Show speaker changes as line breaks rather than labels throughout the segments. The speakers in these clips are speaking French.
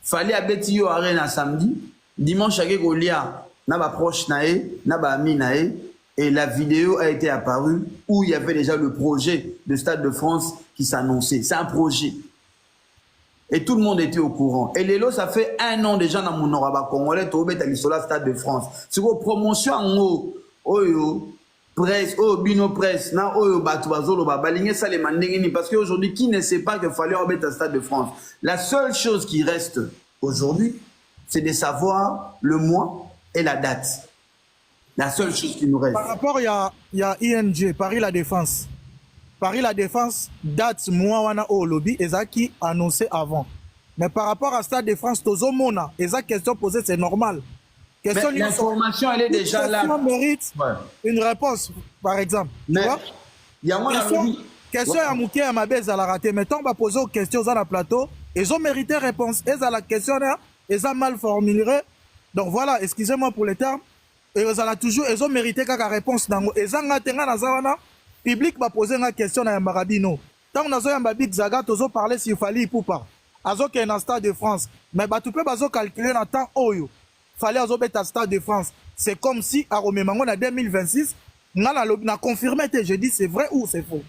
Fallait abeti yo arena samedi, dimanche avec Golia, n'a pas proche nae, n'a pas ami nae, et la vidéo a été apparue où il y avait déjà le projet de Stade de France qui s'annonçait. C'est un projet. Et tout le monde était au courant. Et Lélo, ça fait 1 an déjà dans mon Noraba Congolais, tu as mis sur la Stade de France. C'est vos promotions en haut, presse, bino presse, na batouazolo, baligné ça les mandengini. Parce qu'aujourd'hui, qui ne sait pas qu'il fallait remettre un Stade de France? La seule chose qui reste aujourd'hui, c'est de savoir le mois et la date. La seule chose qui nous reste.
Par rapport, il y a ING, Paris La Défense. Paris La Défense, date, mois, wana au lobby, et ça qui annoncé avant. Mais par rapport à Stade de France, Tozo Mona, et ça question posée, c'est normal.
L'information, elle est déjà là.
Mérite une réponse, par exemple.
Mais il y a
question à Mouké à ma baisse à la raté. Mettons, on va poser aux questions dans le plateau. Ils ont mérité réponse. Et à la question, ils ont mal formulé. Donc voilà, excusez-moi pour les termes. Et ils ont mérité la réponse. Ils ont public va poser une question à Marabino. Tant que nous avons dit Zaga, nous avons parlé s'il fallait ou pas. Azo qui est dans le Stade de France. Mais tu peux calculer dans le temps où fallait mettre à Stade de France. C'est comme si à Romémango en 2026, on a confirmé, je dis c'est vrai ou c'est faux.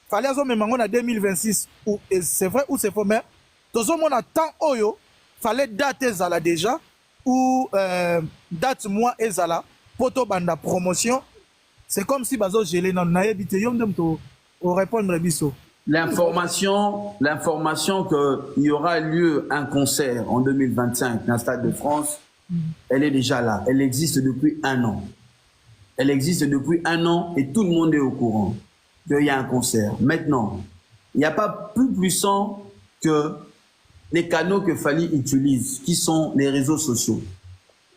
Fallait à Romémango en 2026, c'est vrai ou c'est faux. Mais tout le monde a tant oyo, fallait date ezala déjà, ou date mois ezala, poto banda promotion. C'est comme si bazo gelé dans naïbité yom dem to au répondre biso.
L'information qu'il y aura lieu un concert en 2025 dans le Stade de France, elle est déjà là. Elle existe depuis 1 an. Elle existe depuis 1 an et tout le monde est au courant qu'il y a un concert. Maintenant, il n'y a pas plus puissant que les canaux que Fally utilise, qui sont les réseaux sociaux.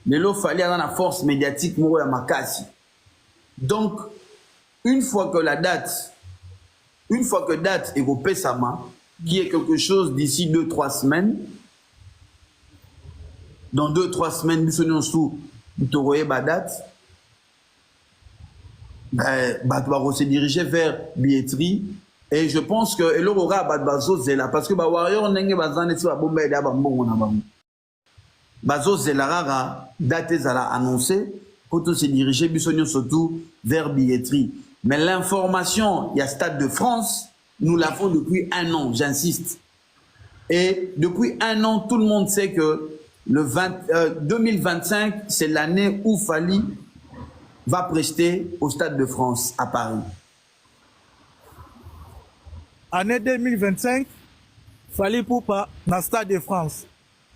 Mais là, Fally a la force médiatique, Mouya Makasi. Donc, une fois que date est au Pessama, qui est quelque chose d'ici 2-3 semaines, dans 2-3 semaines, nous sommes sous la date, on va se diriger vers billetterie. Et je pense que il aura Bazo Zela parce que Warrior n'enge bazan et va bomber d'abord bon on a Bazo Zela rara date zala annoncé pour se diriger bisogno surtout vers billetterie. Mais l'information, il y a Stade de France, nous l'avons depuis 1 an, j'insiste. Et depuis 1 an, tout le monde sait que le 2025, c'est l'année où Fally va prester au Stade de France à Paris.
Année 2025, Fally Poupa dans le Stade de France.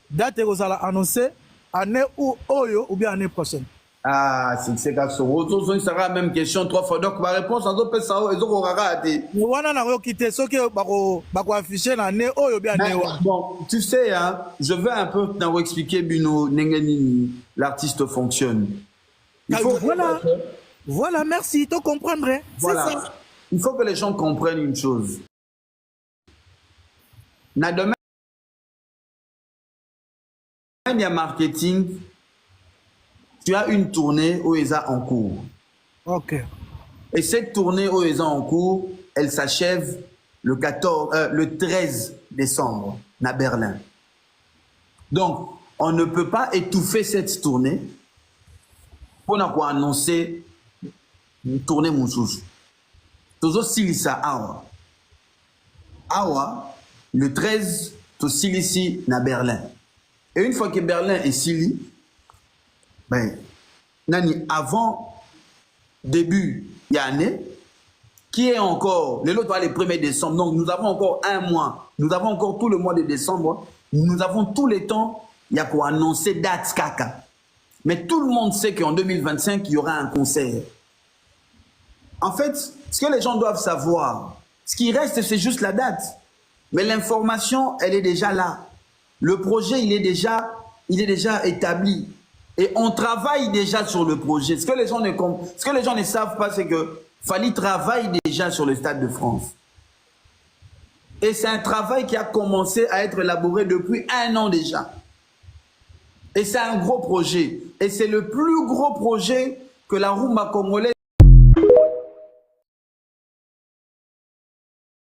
Date vous allez annoncer année ou oyo ou bien année prochaine.
Ah, c'est ça. Ça sera la même question 3 fois. Donc ma réponse, on peut ça, ils ont raté.
Nous on quitter ce que bako afficher l'année oyo bien année.
Bon, tu sais, hein, je vais un peu vous expliquer Bino Nengenini, l'artiste fonctionne.
Voilà, merci, tu comprendrais.
Voilà. C'est ça. Il faut que les gens comprennent une chose. Dans le domaine du marketing, tu as une tournée OESA en cours.
Ok.
Et cette tournée OESA en cours, elle s'achève le 13 décembre à Berlin. Donc, on ne peut pas étouffer cette tournée pour annoncer une tournée Moussous. Tozo Silisa Awa. Awa, le 13, to Silisi na Berlin. Et une fois que Berlin est Sili, ben, nani, avant début d'année, qui est encore, le lot le 1er décembre, donc nous avons encore 1 mois, nous avons encore tout le mois de décembre, nous avons tous les temps, il y a quoi annoncer date caca. Mais tout le monde sait qu'en 2025, il y aura un concert. En fait, ce que les gens doivent savoir, ce qui reste, c'est juste la date. Mais l'information, elle est déjà là. Le projet, il est déjà établi. Et on travaille déjà sur le projet. Ce que les gens ne savent pas, c'est que Fally travaille déjà sur le Stade de France. Et c'est un travail qui a commencé à être élaboré depuis 1 an déjà. Et c'est un gros projet. Et c'est le plus gros projet que la Rumba congolaise